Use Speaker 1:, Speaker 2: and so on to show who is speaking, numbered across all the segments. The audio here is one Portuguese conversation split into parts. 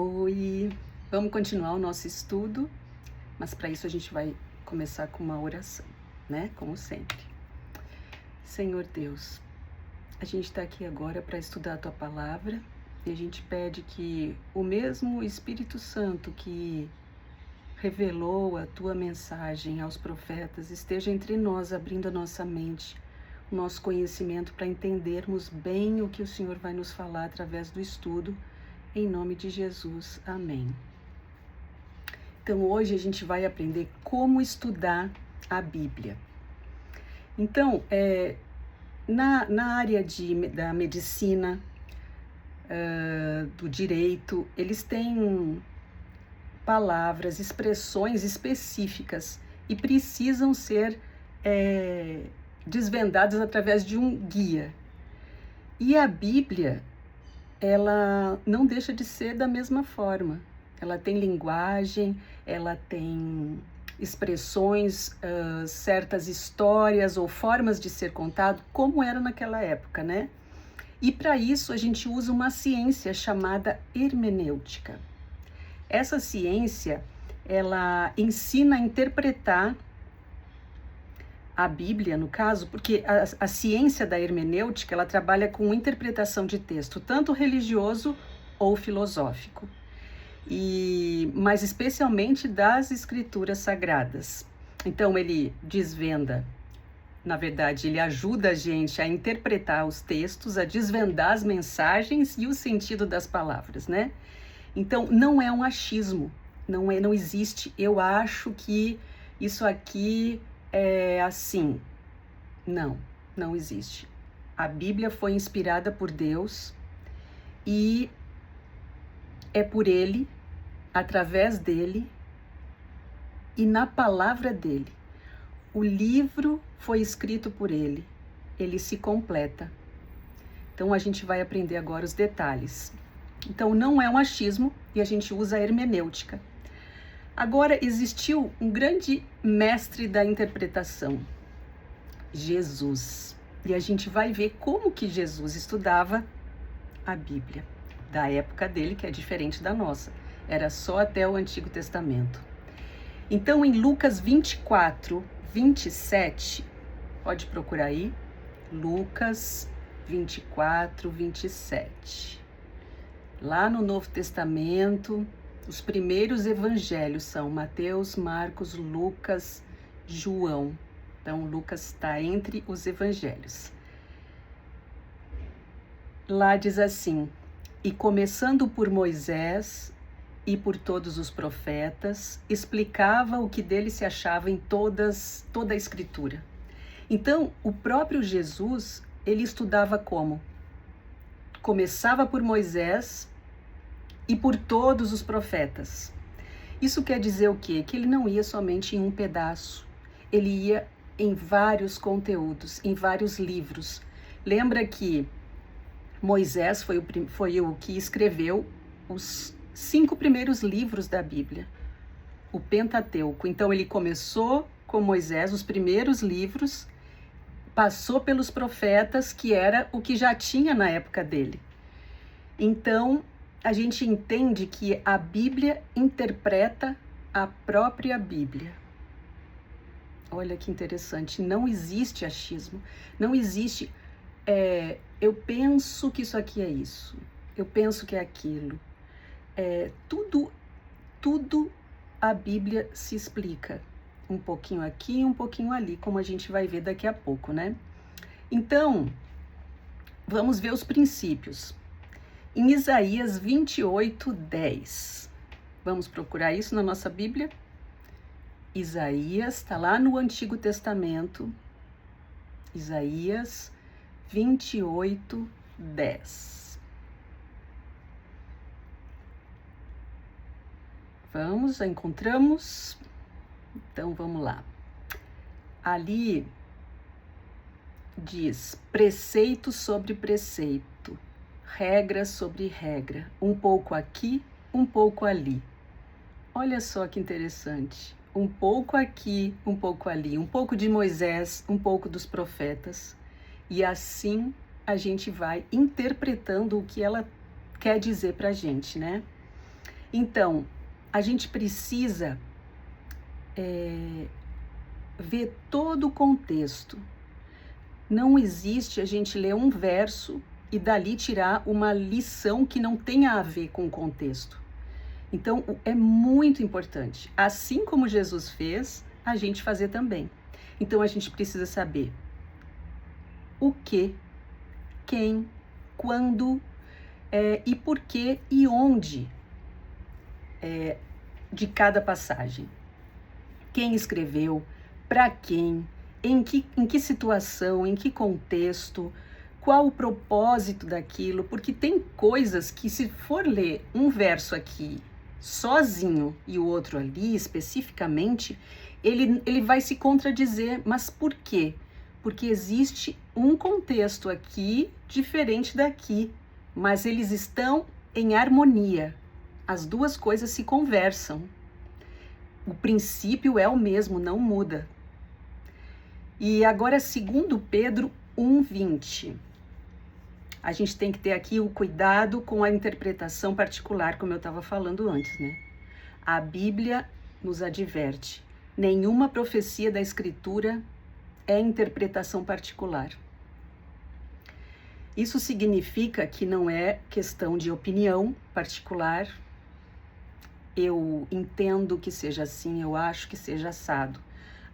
Speaker 1: Oi, vamos continuar o nosso estudo, mas para isso a gente vai começar com uma oração, né? Como sempre. Senhor Deus, a gente está aqui agora para estudar a Tua Palavra e a gente pede que o mesmo Espírito Santo que revelou a Tua mensagem aos profetas esteja entre nós, abrindo a nossa mente, o nosso conhecimento para entendermos bem o que o Senhor vai nos falar através do estudo. Em nome de Jesus, amém. Então hoje a gente vai aprender como estudar a Bíblia. Então, na área da medicina, do direito, eles têm palavras, expressões específicas e precisam ser desvendadas através de um guia. E a Bíblia, ela não deixa de ser da mesma forma. Ela tem linguagem, ela tem expressões, certas histórias ou formas de ser contado, como era naquela época, né? E para isso a gente usa uma ciência chamada hermenêutica. Essa ciência, ela ensina a interpretar a Bíblia, no caso, porque a ciência da hermenêutica, ela trabalha com interpretação de texto, tanto religioso ou filosófico, mas especialmente das escrituras sagradas. Então ele desvenda, na verdade, ele ajuda a gente a interpretar os textos, a desvendar as mensagens e o sentido das palavras, né? Então não é um achismo, não existe, eu acho que isso aqui é assim. Não existe. A Bíblia foi inspirada por Deus e é por Ele, através dele e na palavra dele. O livro foi escrito por ele, ele se completa. Então a gente vai aprender agora os detalhes. Então não é um achismo e a gente usa a hermenêutica. Agora, existiu um grande mestre da interpretação, Jesus. E a gente vai ver como que Jesus estudava a Bíblia, da época dele, que é diferente da nossa. Era só até o Antigo Testamento. Então, em Lucas 24, 27, pode procurar aí, Lucas 24, 27. Lá no Novo Testamento, os primeiros evangelhos são Mateus, Marcos, Lucas, João. Então, Lucas está entre os evangelhos. Lá diz assim: e começando por Moisés e por todos os profetas, explicava o que dele se achava em toda a Escritura. Então, o próprio Jesus, ele estudava como? Começava por Moisés e por todos os profetas. Isso quer dizer o quê? Que ele não ia somente em um pedaço, ele ia em vários conteúdos, em vários livros. Lembra que Moisés foi o que escreveu os 5 primeiros livros da Bíblia, o Pentateuco. Então ele começou com Moisés, os primeiros livros, passou pelos profetas, que era o que já tinha na época dele. Então, a gente entende que a Bíblia interpreta a própria Bíblia. Olha que interessante, não existe achismo, não existe, eu penso que isso aqui é isso, eu penso que é aquilo. Tudo a Bíblia se explica, um pouquinho aqui, um pouquinho ali, como a gente vai ver daqui a pouco, né? Então, vamos ver os princípios. Em Isaías 28, 10. Vamos procurar isso na nossa Bíblia? Isaías, está lá no Antigo Testamento. Isaías 28, 10. Vamos, encontramos? Então, vamos lá. Ali diz: preceito sobre preceito, regra sobre regra, um pouco aqui, um pouco ali. Olha só que interessante. Um pouco aqui, um pouco ali, um pouco de Moisés, um pouco dos profetas. E assim a gente vai interpretando o que ela quer dizer pra gente, né? Então, a gente precisa ver todo o contexto. Não existe a gente ler um verso e dali tirar uma lição que não tenha a ver com o contexto. Então, é muito importante, assim como Jesus fez, a gente fazer também. Então, a gente precisa saber o que, quem, quando, e por que e onde de cada passagem. Quem escreveu, para quem, em que situação, em que contexto, qual o propósito daquilo, porque tem coisas que, se for ler um verso aqui sozinho e o outro ali especificamente, ele vai se contradizer. Mas por quê? Porque existe um contexto aqui diferente daqui, mas eles estão em harmonia. As duas coisas se conversam. O princípio é o mesmo, não muda. E agora, segundo Pedro 1:20. A gente tem que ter aqui o cuidado com a interpretação particular, como eu estava falando antes, né? A Bíblia nos adverte: nenhuma profecia da Escritura é interpretação particular. Isso significa que não é questão de opinião particular. Eu entendo que seja assim, eu acho que seja assado.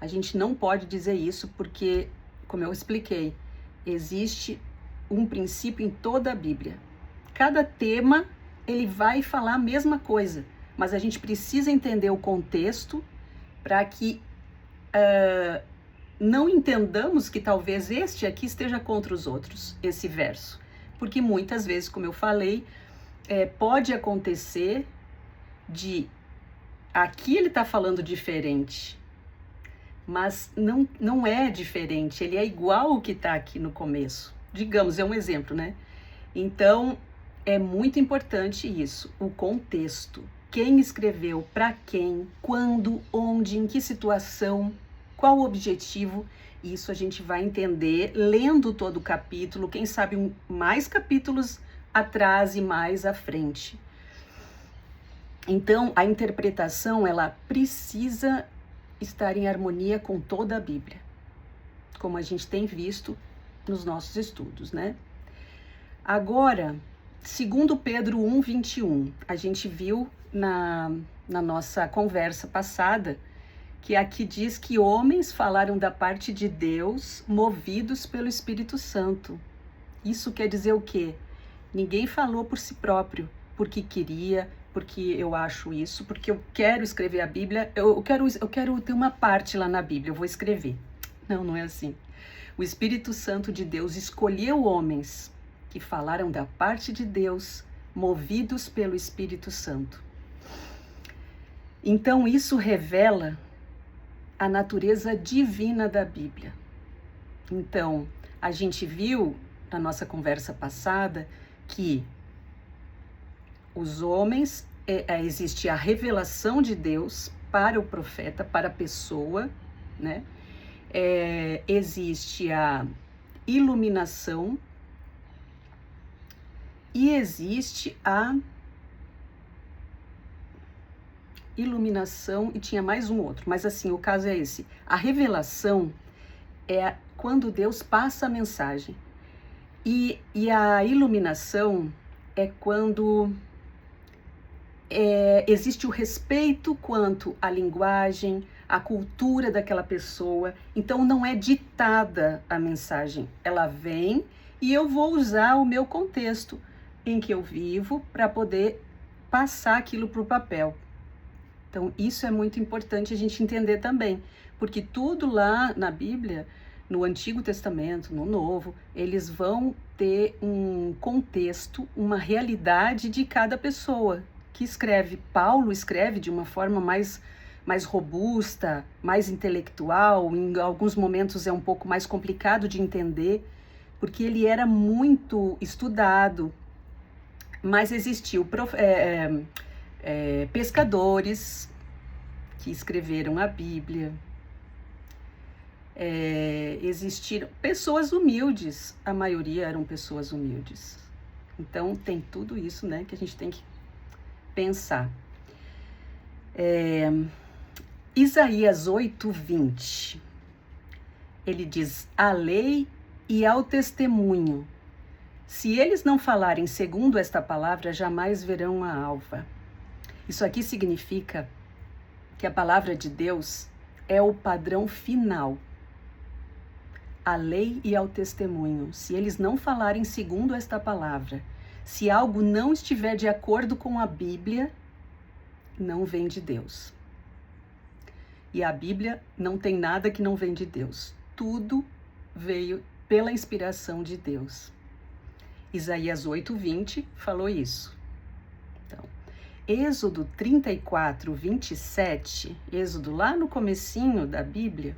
Speaker 1: A gente não pode dizer isso porque, como eu expliquei, existe um princípio em toda a Bíblia. Cada tema, ele vai falar a mesma coisa, mas a gente precisa entender o contexto para que não entendamos que talvez este aqui esteja contra os outros, esse verso. Porque muitas vezes, como eu falei, pode acontecer de aqui ele está falando diferente, mas não é diferente, ele é igual ao que está aqui no começo. Digamos, é um exemplo, né? Então, é muito importante isso, o contexto. Quem escreveu, para quem, quando, onde, em que situação, qual o objetivo. Isso a gente vai entender lendo todo o capítulo, quem sabe mais capítulos atrás e mais à frente. Então, a interpretação, ela precisa estar em harmonia com toda a Bíblia, como a gente tem visto nos nossos estudos, né? Agora, segundo Pedro 1:21, a gente viu na nossa conversa passada que aqui diz que homens falaram da parte de Deus movidos pelo Espírito Santo. Isso quer dizer o quê? Ninguém falou por si próprio, porque queria, porque eu acho isso, porque eu quero escrever a Bíblia, eu quero ter uma parte lá na Bíblia, eu vou escrever. Não é assim. O Espírito Santo de Deus escolheu homens que falaram da parte de Deus, movidos pelo Espírito Santo. Então, isso revela a natureza divina da Bíblia. Então, a gente viu na nossa conversa passada que os homens, existe a revelação de Deus para o profeta, para a pessoa, né? Existe a iluminação e existe a iluminação, e tinha mais um outro, mas assim, o caso é esse. A revelação é quando Deus passa a mensagem, e a iluminação é quando existe o respeito quanto à linguagem, à cultura daquela pessoa. Então não é ditada a mensagem, ela vem e eu vou usar o meu contexto em que eu vivo para poder passar aquilo para o papel. Então isso é muito importante a gente entender também, porque tudo lá na Bíblia, no Antigo Testamento, no Novo, eles vão ter um contexto, uma realidade de cada pessoa que escreve. Paulo escreve de uma forma mais robusta, mais intelectual, em alguns momentos é um pouco mais complicado de entender, porque ele era muito estudado, mas existiu pescadores que escreveram a Bíblia, existiram pessoas humildes, a maioria eram pessoas humildes. Então tem tudo isso, né, que a gente tem que pensar. Isaías 8:20, ele diz: à lei e ao testemunho, se eles não falarem segundo esta palavra, jamais verão a alva. Isso aqui significa que a palavra de Deus é o padrão final. À lei e ao testemunho, se eles não falarem segundo esta palavra, se algo não estiver de acordo com a Bíblia, não vem de Deus. E a Bíblia não tem nada que não vem de Deus. Tudo veio pela inspiração de Deus. Isaías 8:20 falou isso. Então, Êxodo 34:27, Êxodo lá no comecinho da Bíblia,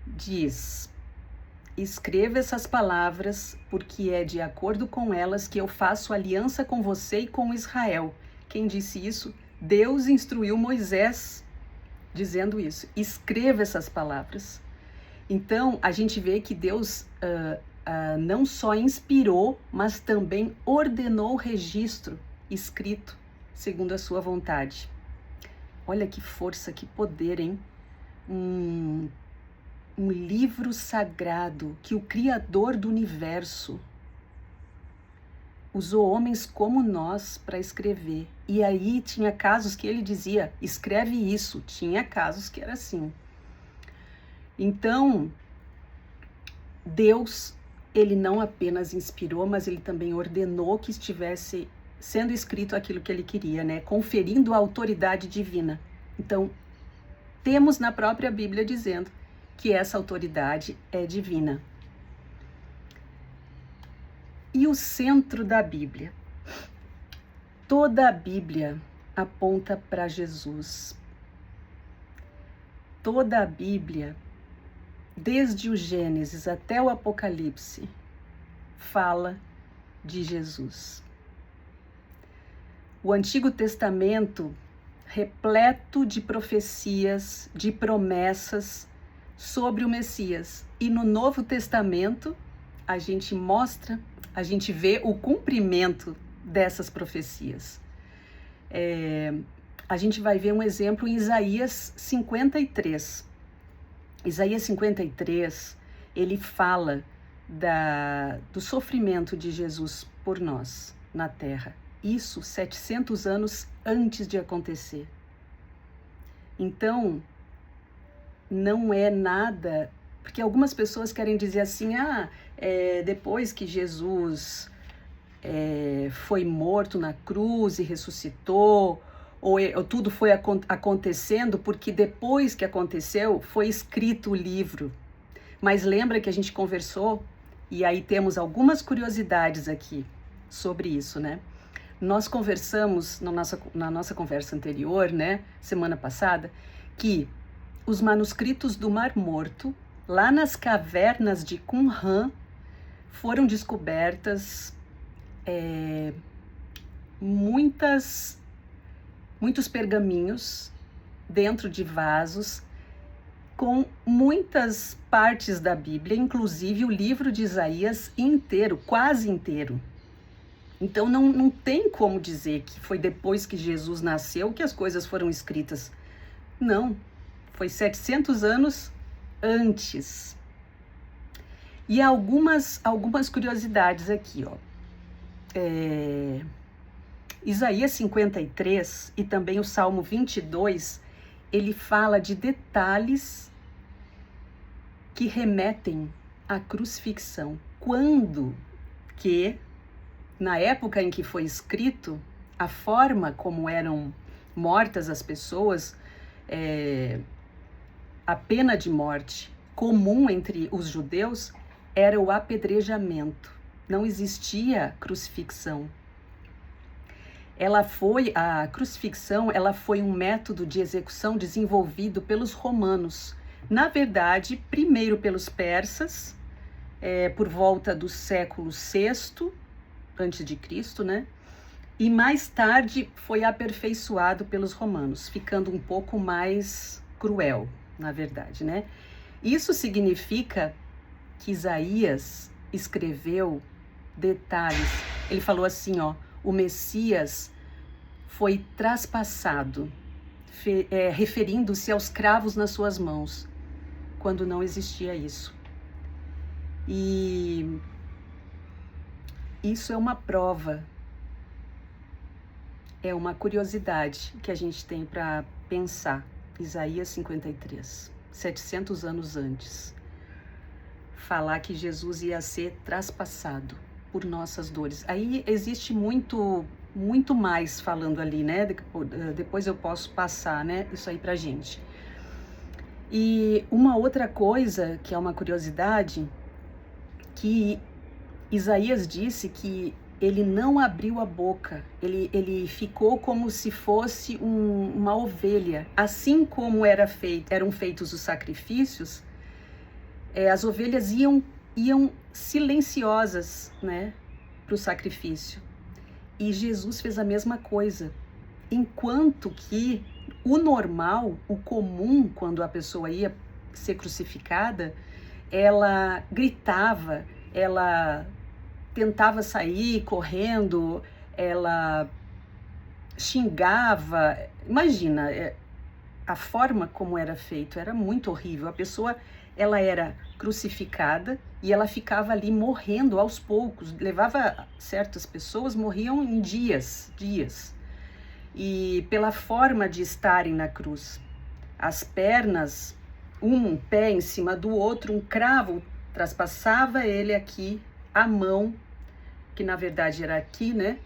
Speaker 1: diz: escreva essas palavras, porque é de acordo com elas que eu faço aliança com você e com Israel. Quem disse isso? Deus instruiu Moisés dizendo isso. Escreva essas palavras. Então, a gente vê que Deus não só inspirou, mas também ordenou o registro escrito segundo a sua vontade. Olha que força, que poder, hein? Um livro sagrado que o Criador do universo usou homens como nós para escrever. E aí tinha casos que ele dizia, escreve isso. Tinha casos que era assim. Então, Deus, ele não apenas inspirou, mas ele também ordenou que estivesse sendo escrito aquilo que ele queria, né? Conferindo a autoridade divina. Então, temos na própria Bíblia dizendo que essa autoridade é divina. E o centro da Bíblia? Toda a Bíblia aponta para Jesus. Toda a Bíblia, desde o Gênesis até o Apocalipse, fala de Jesus. O Antigo Testamento, repleto de profecias, de promessas sobre o Messias. E no Novo Testamento, a gente vê o cumprimento dessas profecias. A gente vai ver um exemplo em Isaías 53. Isaías 53, ele fala do sofrimento de Jesus por nós na terra. Isso 700 anos antes de acontecer. Então, não é nada, porque algumas pessoas querem dizer assim, depois que Jesus foi morto na cruz e ressuscitou, ou tudo foi acontecendo porque depois que aconteceu foi escrito o livro. Mas lembra que a gente conversou, e aí temos algumas curiosidades aqui sobre isso, né? Nós conversamos na nossa conversa anterior, né, semana passada, que os manuscritos do Mar Morto, lá nas cavernas de Qumran, foram descobertas muitos pergaminhos dentro de vasos com muitas partes da Bíblia, inclusive o livro de Isaías inteiro, quase inteiro. Então não tem como dizer que foi depois que Jesus nasceu que as coisas foram escritas. Não, foi 700 anos antes. E algumas curiosidades aqui, ó. Isaías 53 e também o Salmo 22, ele fala de detalhes que remetem à crucifixão. Quando que, na época em que foi escrito, a forma como eram mortas as pessoas, a pena de morte comum entre os judeus era o apedrejamento. Não existia crucifixão. A crucifixão foi um método de execução desenvolvido pelos romanos. Na verdade, primeiro pelos persas, por volta do século VI antes de Cristo, né? E mais tarde foi aperfeiçoado pelos romanos, ficando um pouco mais cruel, na verdade, né? Isso significa que Isaías escreveu detalhes. Ele falou assim, ó, o Messias foi traspassado. referindo-se aos cravos nas suas mãos, quando não existia isso. E isso é uma prova, é uma curiosidade que a gente tem para pensar. Isaías 53, 700 anos antes, falar que Jesus ia ser traspassado por nossas dores. Aí existe muito mais falando ali, né? Depois eu posso passar, né, isso aí pra gente. E uma outra coisa que é uma curiosidade, que Isaías disse que ele não abriu a boca, ele ficou como se fosse uma ovelha. Assim como eram feitos os sacrifícios, as ovelhas iam silenciosas, né, para o sacrifício. E Jesus fez a mesma coisa. Enquanto que o normal, o comum, quando a pessoa ia ser crucificada, ela gritava, ela tentava sair correndo, ela xingava. Imagina, a forma como era feito era muito horrível. A pessoa, ela era crucificada e ela ficava ali morrendo aos poucos. Certas pessoas morriam em dias. E pela forma de estarem na cruz, as pernas, um pé em cima do outro, um cravo traspassava ele aqui, a mão, que na verdade era aqui, né?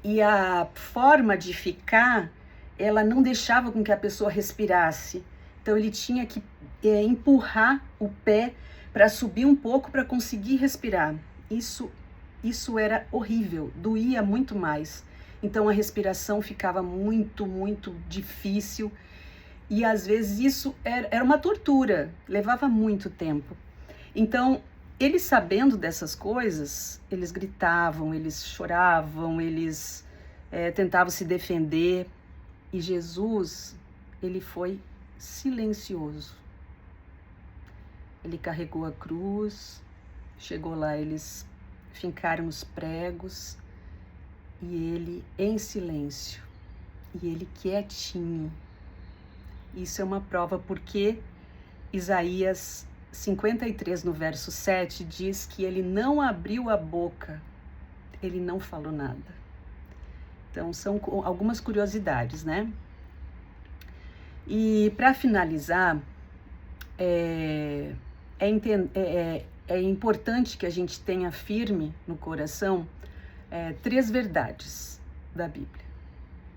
Speaker 1: E a forma de ficar, ela não deixava com que a pessoa respirasse. Então ele tinha que empurrar o pé para subir um pouco para conseguir respirar. Isso era horrível, doía muito mais. Então a respiração ficava muito difícil. E às vezes isso era uma tortura, levava muito tempo. Então, eles sabendo dessas coisas, eles gritavam, eles choravam, eles tentavam se defender. E Jesus, ele foi silencioso. Ele carregou a cruz, chegou lá, eles fincaram os pregos e ele em silêncio, e ele quietinho. Isso é uma prova porque Isaías 53, no verso 7, diz que ele não abriu a boca, ele não falou nada. Então, são algumas curiosidades, né? E para finalizar, é importante que a gente tenha firme no coração 3 verdades da Bíblia,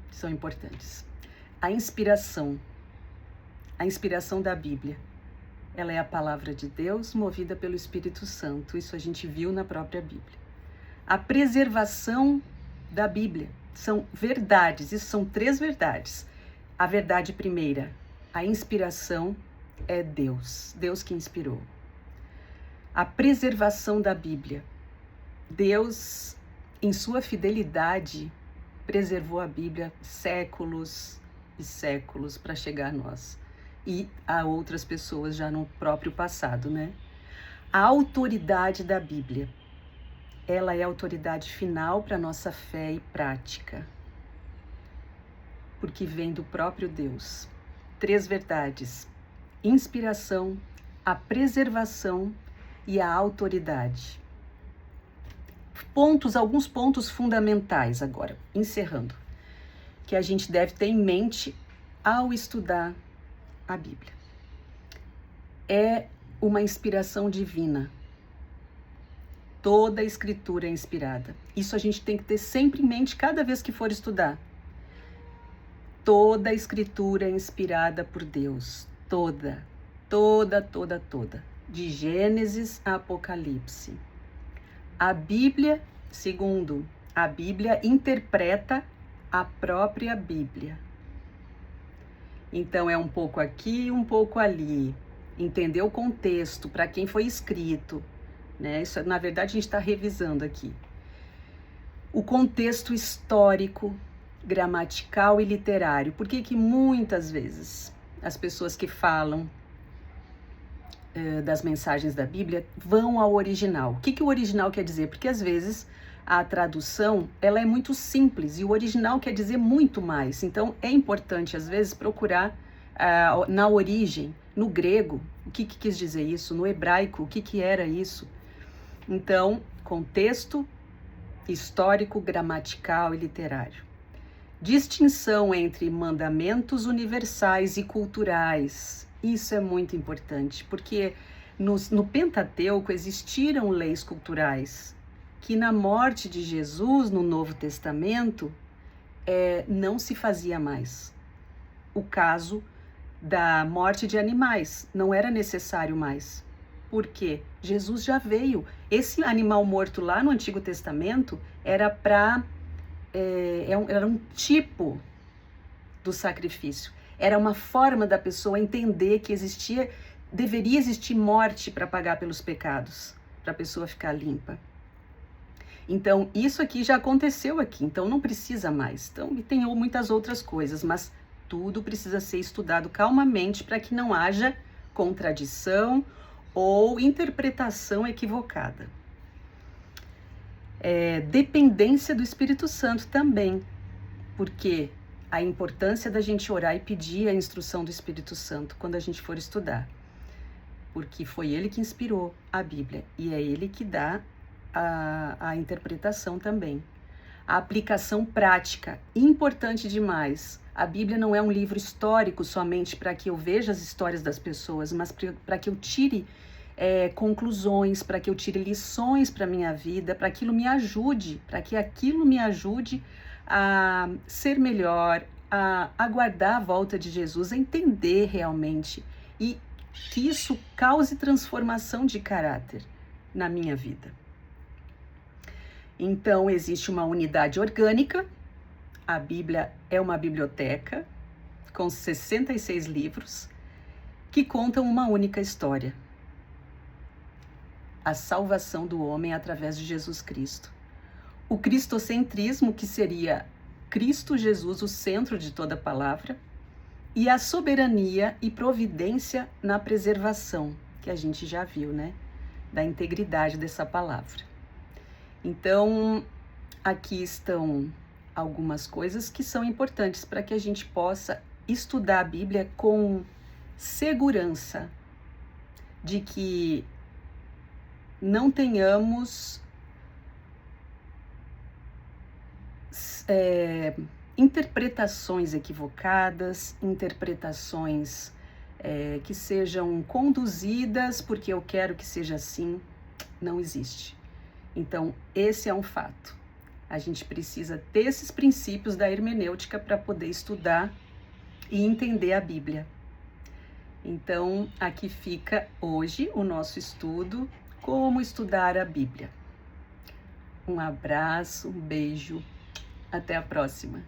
Speaker 1: que são importantes. A inspiração da Bíblia, ela é a palavra de Deus movida pelo Espírito Santo. Isso a gente viu na própria Bíblia. A preservação da Bíblia são verdades, isso são 3 verdades. A verdade primeira, a inspiração é Deus que inspirou. A preservação da Bíblia, Deus, em sua fidelidade, preservou a Bíblia séculos e séculos para chegar a nós e a outras pessoas já no próprio passado, né? A autoridade da Bíblia, ela é a autoridade final para nossa fé e prática, porque vem do próprio Deus. 3 verdades: inspiração, a preservação e a autoridade. Alguns pontos fundamentais agora, encerrando, que a gente deve ter em mente ao estudar a Bíblia. É uma inspiração divina. Toda a escritura é inspirada. Isso a gente tem que ter sempre em mente cada vez que for estudar. Toda a escritura é inspirada por Deus. Toda. De Gênesis a Apocalipse. A Bíblia, segundo, a Bíblia interpreta a própria Bíblia. Então é um pouco aqui, um pouco ali. Entender o contexto, para quem foi escrito, né? Isso, na verdade, a gente está revisando aqui. O contexto histórico, gramatical e literário. Por que muitas vezes as pessoas que falam das mensagens da Bíblia vão ao original? O que o original quer dizer? Porque às vezes a tradução, ela é muito simples e o original quer dizer muito mais. Então, é importante, às vezes, procurar na origem, no grego, o que quis dizer isso, no hebraico, o que era isso. Então, contexto histórico, gramatical e literário. Distinção entre mandamentos universais e culturais. Isso é muito importante, porque no Pentateuco existiram leis culturais que na morte de Jesus, no Novo Testamento, não se fazia mais. O caso da morte de animais não era necessário mais. Por quê? Jesus já veio. Esse animal morto lá no Antigo Testamento era era um tipo do sacrifício. Era uma forma da pessoa entender que deveria existir morte para pagar pelos pecados, para a pessoa ficar limpa. Então, isso aqui já aconteceu aqui, então não precisa mais. Então, e tem muitas outras coisas, mas tudo precisa ser estudado calmamente para que não haja contradição ou interpretação equivocada. Dependência do Espírito Santo também, porque a importância da gente orar e pedir a instrução do Espírito Santo quando a gente for estudar, porque foi ele que inspirou a Bíblia e é ele que dá a interpretação também. A aplicação prática, importante demais. A Bíblia não é um livro histórico somente para que eu veja as histórias das pessoas, mas para que eu tire conclusões, para que eu tire lições para a minha vida, para que aquilo me ajude a ser melhor, a aguardar a volta de Jesus, a entender realmente e que isso cause transformação de caráter na minha vida. Então, existe uma unidade orgânica, a Bíblia é uma biblioteca com 66 livros que contam uma única história. A salvação do homem através de Jesus Cristo. O cristocentrismo, que seria Cristo Jesus, o centro de toda a palavra, e a soberania e providência na preservação, que a gente já viu, né? Da integridade dessa palavra. Então, aqui estão algumas coisas que são importantes para que a gente possa estudar a Bíblia com segurança de que não tenhamos interpretações equivocadas, interpretações que sejam conduzidas porque eu quero que seja assim. Não existe. Então, esse é um fato. A gente precisa ter esses princípios da hermenêutica para poder estudar e entender a Bíblia. Então, aqui fica hoje o nosso estudo, como estudar a Bíblia. Um abraço, um beijo, até a próxima.